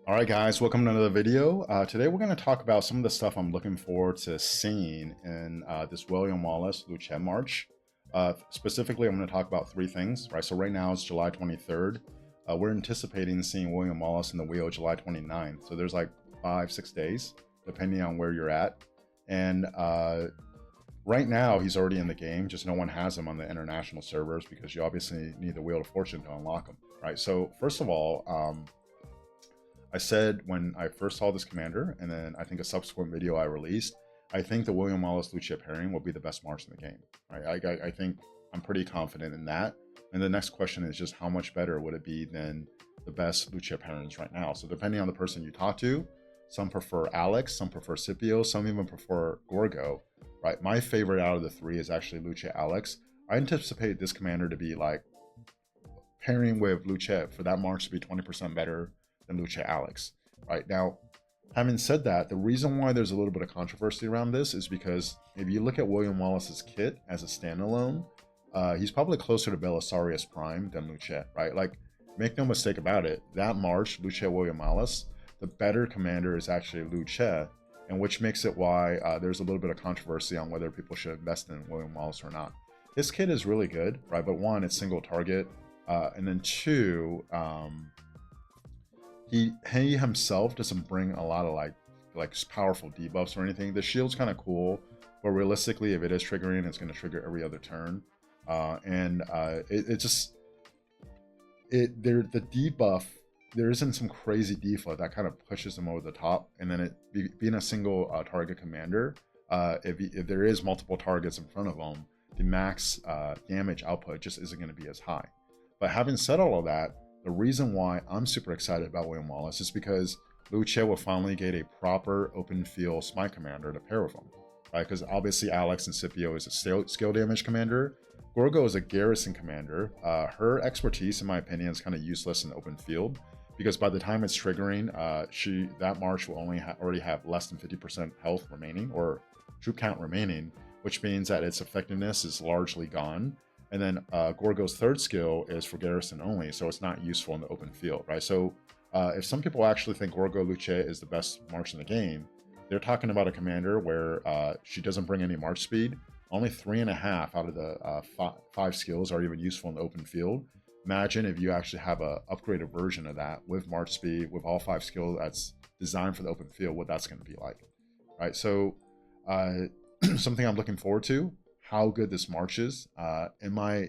All right, guys, welcome to another video. Today we're going to talk about some of the stuff I'm looking forward to seeing in this William Wallace Luce March. Specifically, I'm going to talk about three things, right? So right now it's July 23rd. We're anticipating seeing William Wallace in the wheel July 29th. So there's like 5-6 days, depending on where you're at. And right now he's already in the game, just no one has him on the international servers because you obviously need the Wheel of Fortune to unlock him, right? So first of all, I said when I first saw this commander, and then I think a subsequent video I released, I think the William Wallace Luce pairing will be the best March in the game. Right? I think I'm pretty confident in that. And the next question is just how much better would it be than the best Luce pairings right now? So depending on the person you talk to, some prefer Alex, some prefer Scipio, some even prefer Gorgo. Right? My favorite out of the three is actually Luce Alex. I anticipate this commander to be like pairing with Luce for that March to be 20% better than Luce Alex. Right now, having said that, the reason why there's a little bit of controversy around this is because if you look at William Wallace's kit as a standalone, he's probably closer to Belisarius Prime than Luce, right? Like, make no mistake about it, that March, Luce William Wallace, the better commander is actually Luce, and which makes it why there's a little bit of controversy on whether people should invest in William Wallace or not. His kit is really good, right? But one, it's single target, and then two, he himself doesn't bring a lot of like powerful debuffs or anything. The shield's kind of cool, but realistically, if it is triggering, it's going to trigger every other turn. The debuff, there isn't some crazy default that kind of pushes him over the top. And then being a single target commander, if there is multiple targets in front of him, the max damage output just isn't going to be as high. But having said all of that, the reason why I'm super excited about William Wallace is because Luce will finally get a proper open field smite commander to pair with him, right? Because obviously Alex and Scipio is a skill damage commander. Gorgo is a garrison commander. Her expertise, in my opinion, is kind of useless in the open field because by the time it's triggering, that March will already have less than 50% health remaining or troop count remaining, which means that its effectiveness is largely gone. And then Gorgo's third skill is for garrison only, so it's not useful in the open field, right? So if some people actually think Gorgo Luce is the best March in the game, they're talking about a commander where she doesn't bring any March speed. Only 3.5 out of the 5 skills are even useful in the open field. Imagine if you actually have a upgraded version of that with March speed, with all 5 skills that's designed for the open field, what that's going to be like, right? So something I'm looking forward to, how good this March is. In my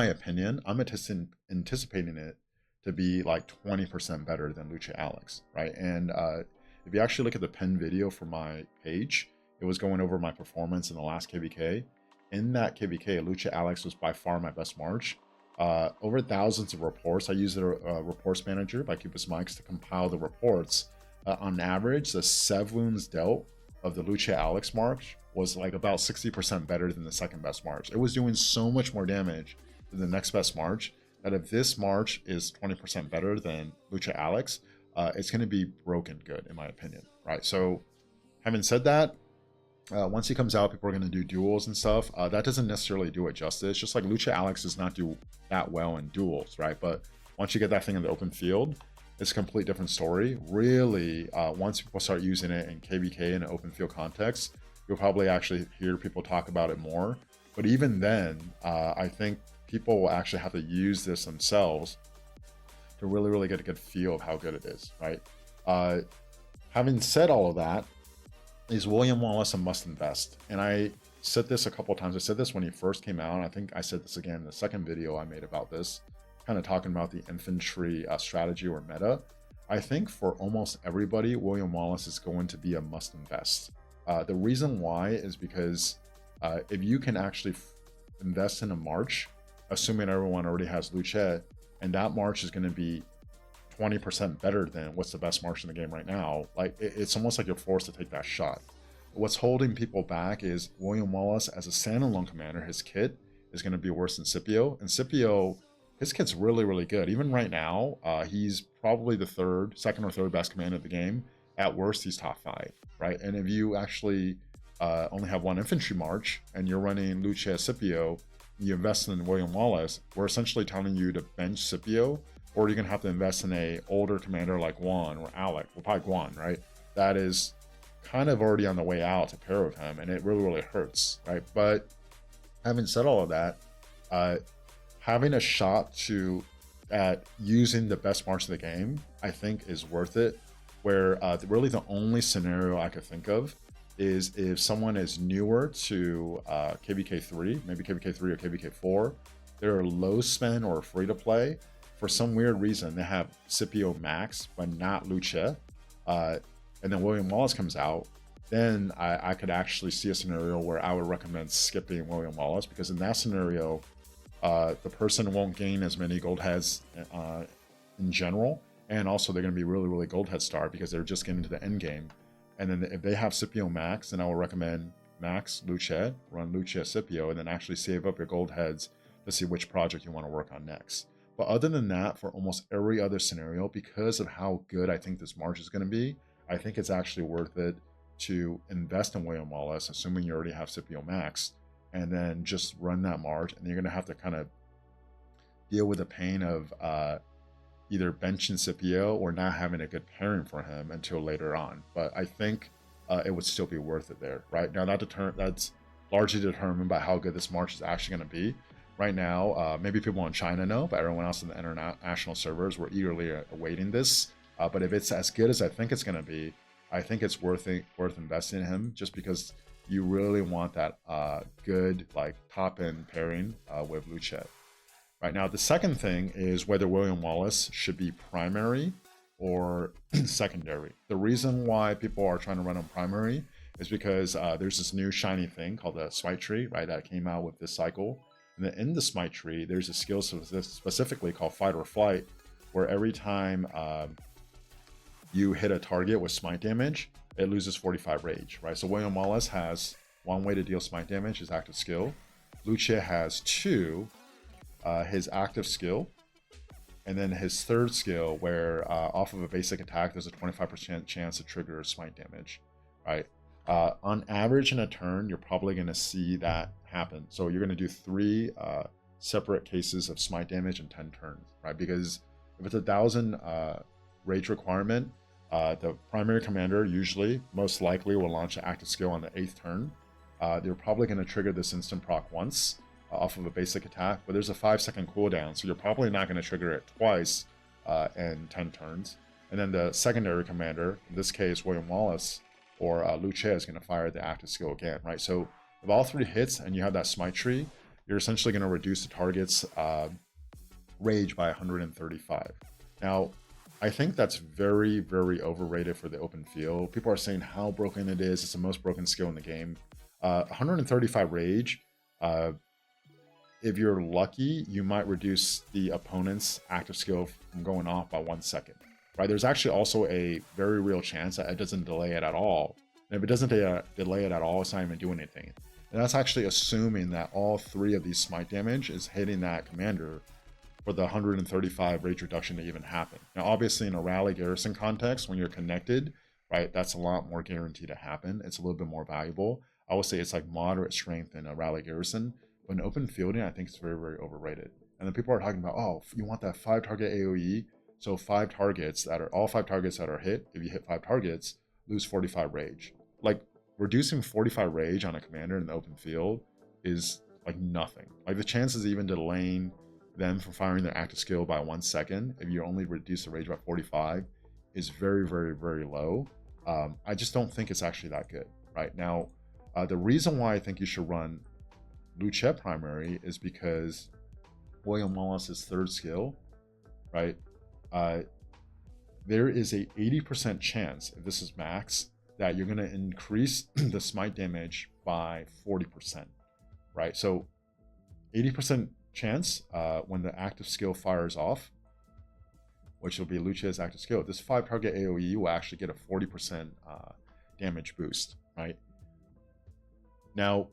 opinion, I'm anticipating it to be like 20% better than Luce Alex, right? And if you actually look at the pinned video for my page, it was going over my performance in the last KVK. In that KVK, Luce Alex was by far my best March. Over thousands of reports. I used a reports manager by Cupus Mics to compile the reports. On average, the 7 wounds dealt of the Luce Alex March was like about 60% better than the second best March. It was doing so much more damage than the next best March that if this March is 20% better than Luce Alex, it's going to be broken good, in my opinion, right? So having said that, once he comes out, people are going to do duels and stuff. That doesn't necessarily do it justice. Just like Luce Alex does not do that well in duels, right? But once you get that thing in the open field, it's a complete different story. Really, once people start using it in KVK in an open field context, you'll probably actually hear people talk about it more. But even then, I think people will actually have to use this themselves to really get a good feel of how good it is, right? Having said all of that, is William Wallace a must invest? And I said this a couple of times. I said this when he first came out. I think I said this again in the second video I made about this, kind of talking about the infantry strategy or meta. I think for almost everybody, William Wallace is going to be a must invest. The reason why is because if you can actually invest in a March, assuming everyone already has Luce, and that March is going to be 20% better than what's the best March in the game right now, like it's almost like you're forced to take that shot. What's holding people back is William Wallace as a standalone commander, his kit is going to be worse than Scipio, and Scipio, his kit's really good. Even right now, he's probably the second or third best commander of the game. At worst, he's top 5, right? And if you actually only have one infantry March and you're running Luce Scipio, you invest in William Wallace, we're essentially telling you to bench Scipio or you're gonna have to invest in a older commander like Guan or Alec, well, probably Guan, right? That is kind of already on the way out to pair with him, and it really hurts, right? But having said all of that, having a shot at using the best march of the game, I think is worth it. Where really the only scenario I could think of is if someone is newer to KVK3, maybe KVK3 or KVK4, they're low spend or free to play. For some weird reason, they have Scipio Max, but not Lucia. And then William Wallace comes out, then I could actually see a scenario where I would recommend skipping William Wallace, because in that scenario, the person won't gain as many gold heads in general, and also they're going to be really gold head star because they're just getting to the end game. And then if they have Scipio Max, then I will recommend Max Lucia, run Lucia Scipio, and then actually save up your gold heads to see which project you want to work on next. But other than that, for almost every other scenario, because of how good I think this march is going to be, I think it's actually worth it to invest in William Wallace, assuming you already have Scipio Max, and then just run that march. And you're going to have to kind of deal with the pain of either benching Scipio or not having a good pairing for him until later on. But I think it would still be worth it there. Right now, that's largely determined by how good this march is actually going to be. Right now, maybe people in China know, but everyone else in the international servers, we're eagerly awaiting this. But if it's as good as I think it's going to be, I think it's worth investing in him, just because you really want that good like top end pairing with Lucia. Right now, the second thing is whether William Wallace should be primary or secondary. The reason why people are trying to run on primary is because there's this new shiny thing called the Smite Tree, right, that came out with this cycle. And then in the Smite Tree, there's a skill specifically called Fight or Flight, where every time you hit a target with smite damage, it loses 45 rage, right? So William Wallace has one way to deal smite damage, his active skill. Lucia has two, his active skill, and then his third skill, where off of a basic attack, there's a 25% chance to trigger smite damage, right? On average in a turn, you're probably going to see that happen. So you're going to do 3 separate cases of smite damage in 10 turns, right? Because if it's 1,000 rage requirement, the primary commander usually, most likely, will launch an active skill on the 8th turn. They're probably going to trigger this instant proc once off of a basic attack, but there's a 5-second cooldown, so you're probably not going to trigger it twice in 10 turns. And then the secondary commander, in this case William Wallace or Lucia, is going to fire the active skill again, right? So if all 3 hits and you have that Smite Tree, you're essentially going to reduce the target's rage by 135. Now, I think that's very overrated for the open field. People are saying how broken it is. It's the most broken skill in the game. 135 rage, if you're lucky, you might reduce the opponent's active skill from going off by 1 second, right? There's actually also a very real chance that it doesn't delay it at all. And if it doesn't delay it at all, it's not even doing anything. And that's actually assuming that all 3 of these smite damage is hitting that commander for the 135 rage reduction to even happen. Now, obviously, in a rally garrison context, when you're connected, right, that's a lot more guaranteed to happen. It's a little bit more valuable. I would say it's like moderate strength in a rally garrison. But in open fielding, I think it's very overrated. And then people are talking about, oh, you want that 5 target AoE. So all 5 targets that are hit, if you hit 5 targets, lose 45 rage. Like, reducing 45 rage on a commander in the open field is like nothing. Like, the chances even delaying them from firing their active skill by 1 second, if you only reduce the rage by 45, is very low. I just don't think it's actually that good. Right now, the reason why I think you should run Lucia primary is because William Wallace's 3rd skill, right? There is a 80% chance, if this is max, that you're going to increase the smite damage by 40%, right? So 80% chance when the active skill fires off, which will be Lucia's active skill, this 5 target AoE will actually get a 40% damage boost, right? Now,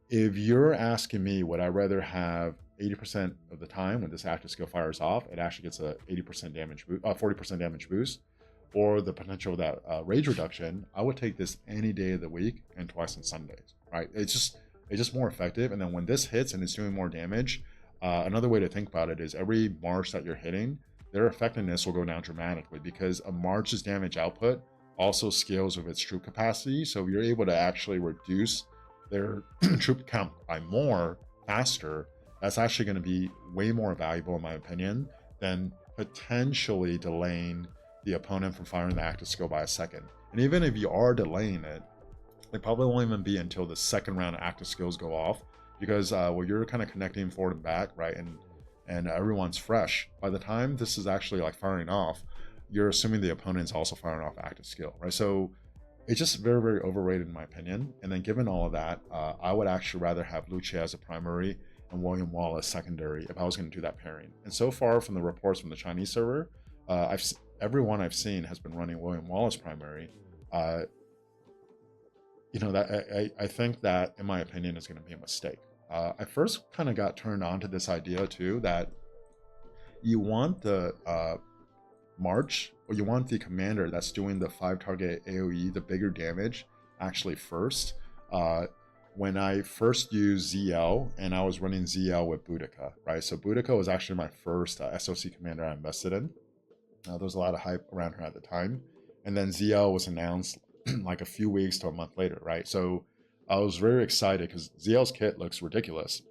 if you're asking me, would I rather have 80% of the time when this active skill fires off, it actually gets a 80% damage boost, 40% damage boost, or the potential of that rage reduction, I would take this any day of the week and twice on Sundays, right? It's just more effective. And then when this hits and it's doing more damage, another way to think about it is every march that you're hitting, their effectiveness will go down dramatically, because a March's damage output also scales with its troop capacity. So if you're able to actually reduce their troop count by more faster, that's actually going to be way more valuable, in my opinion, than potentially delaying the opponent from firing the active skill by a second. And even if you are delaying it, it probably won't even be until the second round of active skills go off, because well, you're kind of connecting forward and back, right? And everyone's fresh. By the time this is actually like firing off, you're assuming the opponent's also firing off active skill, right? So it's just very, very overrated in my opinion. And then given all of that, I would actually rather have Luce as a primary and William Wallace secondary if I was going to do that pairing. And so far from the reports from the Chinese server, everyone I've seen has been running William Wallace primary. You know, that I think that, in my opinion, is going to be a mistake. I first kind of got turned on to this idea too, that you want the March, or you want the commander that's doing the 5 target AoE, the bigger damage, actually first. When I first used ZL, and I was running ZL with Boudica, right? So Boudica was actually my first SOC commander I invested in. There was a lot of hype around her at the time. And then ZL was announced like a few weeks to a month later, right? So I was very excited because ZL's kit looks ridiculous.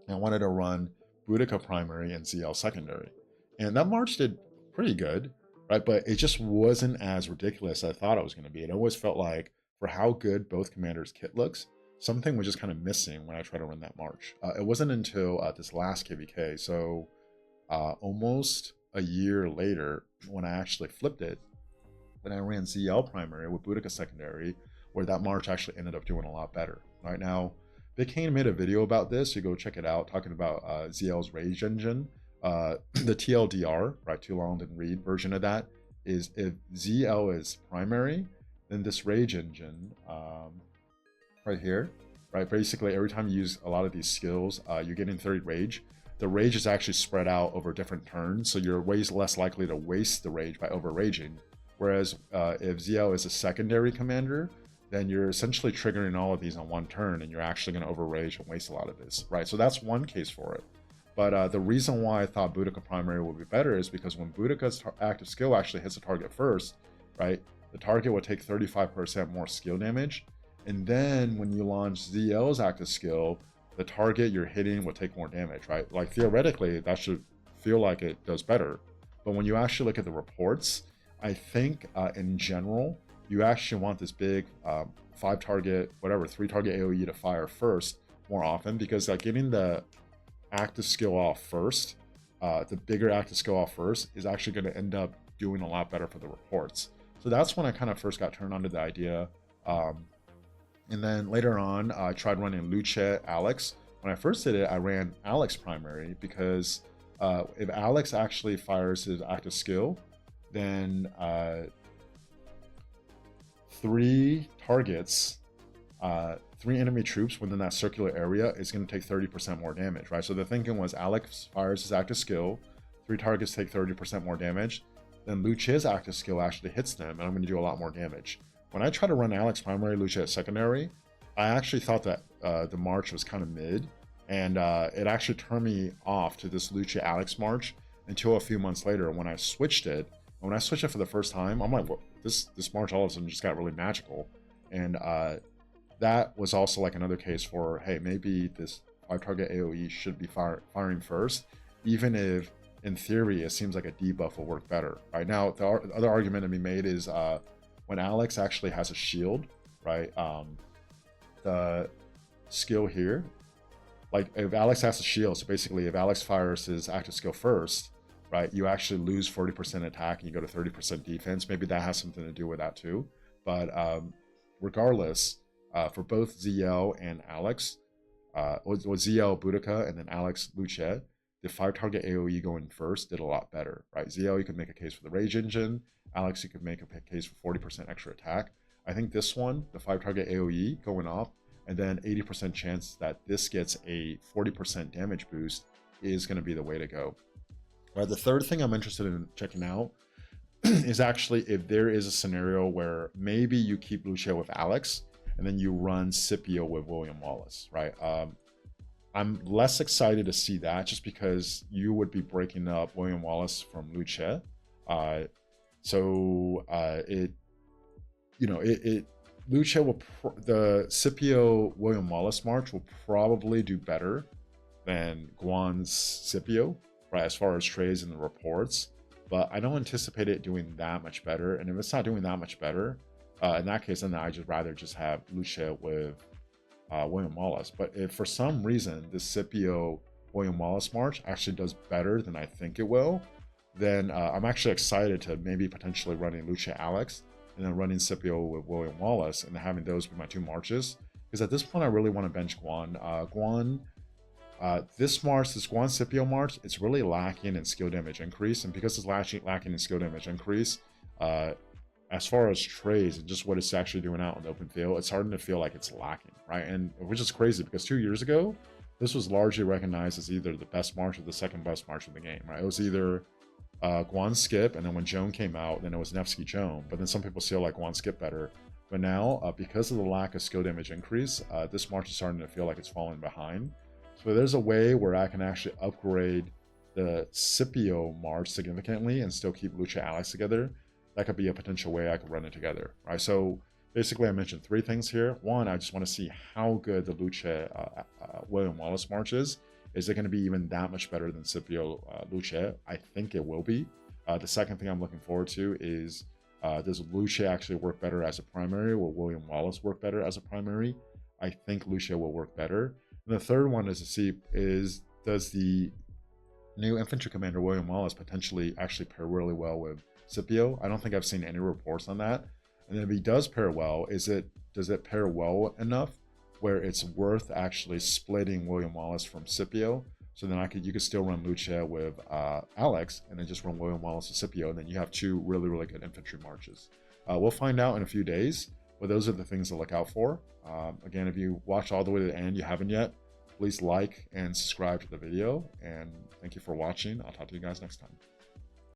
And I wanted to run Boudica primary and ZL secondary. And that March did pretty good, right? But it just wasn't as ridiculous as I thought it was going to be. It always felt like, for how good both commanders' kit looks, something was just kind of missing when I tried to run that March. It wasn't until this last KVK, so almost a year later, when I actually flipped it, when I ran ZL primary with Boudica secondary, where that March actually ended up doing a lot better. Right now, Big Kane made a video about this. You go check it out, talking about ZL's Rage Engine. The TLDR, right, too long didn't read version of that, is if ZL is primary, then this Rage Engine, right here, right, basically every time you use a lot of these skills, you're getting 30 rage. The rage is actually spread out over different turns, so you're way less likely to waste the rage by over raging. Whereas if ZL is a secondary commander, then you're essentially triggering all of these on one turn, and you're actually going to over rage and waste a lot of this, right? So that's one case for it. But the reason why I thought Boudica primary would be better is because when Boudica's active skill actually hits the target first, right, the target will take 35% more skill damage. And then when you launch ZL's active skill, the target you're hitting will take more damage, right? Like theoretically, that should feel like it does better. But when you actually look at the reports, I think in general, you actually want this big 5 target, whatever, 3 target AoE to fire first more often, because like getting the active skill off first, the bigger active skill off first, is actually going to end up doing a lot better for the reports. So that's when I kind of first got turned on to the idea. And then later on, I tried running Luce Alex. When I first did it, I ran Alex primary, because if Alex actually fires his active skill, then 3 targets, 3 enemy troops within that circular area is going to take 30% more damage, right? So the thinking was Alex fires his active skill, 3 targets take 30% more damage, then Luce's active skill actually hits them, and I'm going to do a lot more damage. When I tried to run Alex primary, Luce secondary, I actually thought that the March was kind of mid, and it actually turned me off to this Luce Alex March until a few months later when I switched it. And when I switched it for the first time, I'm like, well, this March all of a sudden just got really magical. And that was also like another case for, hey, maybe this 5 target AoE should be firing first, even if in theory it seems like a debuff will work better. Right now, the other argument to be made is when Alex actually has a shield, right? The skill here, like if Alex has a shield, so basically if Alex fires his active skill first, right, you actually lose 40% attack and you go to 30% defense. Maybe that has something to do with that too. But regardless, for both ZL and Alex, or ZL Boudica and then Alex Luce, the 5 target AoE going first did a lot better, right? ZL, you could make a case for the Rage Engine. Alex, you could make a case for 40% extra attack. I think this one, the 5 target AoE going off, and then 80% chance that this gets a 40% damage boost is going to be the way to go. The third thing I'm interested in checking out is actually if there is a scenario where maybe you keep Luce with Alex, and then you run Scipio with William Wallace, right? I'm less excited to see that just because you would be breaking up William Wallace from Lu Che. It, you know, it Lu Che will, the Scipio William Wallace march will probably do better than Guan's Scipio, right, as far as trades and the reports. But I don't anticipate it doing that much better. And if it's not doing that much better, in that case, then I just rather just have Lu Che with William Wallace. But if for some reason the Scipio William Wallace march actually does better than I think it will, then I'm actually excited to maybe potentially running Lu Che Alex and then running Scipio with William Wallace and having those be my 2 marches. Because at this point, I really want to bench Guan. This Guan Scipio march, it's really lacking in skill damage increase. And because it's lacking in skill damage increase, as far as trades and just what it's actually doing out in the open field, it's starting to feel like it's lacking, right? And which is crazy because 2 years ago, this was largely recognized as either the best march or the second best march in the game, right? It was either Guan Skip, and then when Joan came out, then it was Nevsky Joan. But then some people still like Guan Skip better. But now, because of the lack of skill damage increase, this march is starting to feel like it's falling behind. So there's a way where I can actually upgrade the Scipio march significantly and still keep Lu Che Alex together. That could be a potential way I could run it together, right? So basically, I mentioned 3 things here. 1, I just want to see how good the Lu Che William Wallace march is. Is it going to be even that much better than Scipio Lu Che? I think it will be. The second thing I'm looking forward to is does Lu Che actually work better as a primary, or will William Wallace work better as a primary? I think Lu Che will work better. And the third one is to see does the new infantry commander William Wallace potentially actually pair really well with Scipio? I don't think I've seen any reports on that. And then if he does pair well, does it pair well enough where it's worth actually splitting William Wallace from Scipio? So then you could still run Lu Che with Alex, and then just run William Wallace with Scipio, and then you have 2 really, really good infantry marches. We'll find out in a few days, but those are the things to look out for. Again, if you watch all the way to the end, you haven't yet, please like and subscribe to the video, and thank you for watching. I'll talk to you guys next time.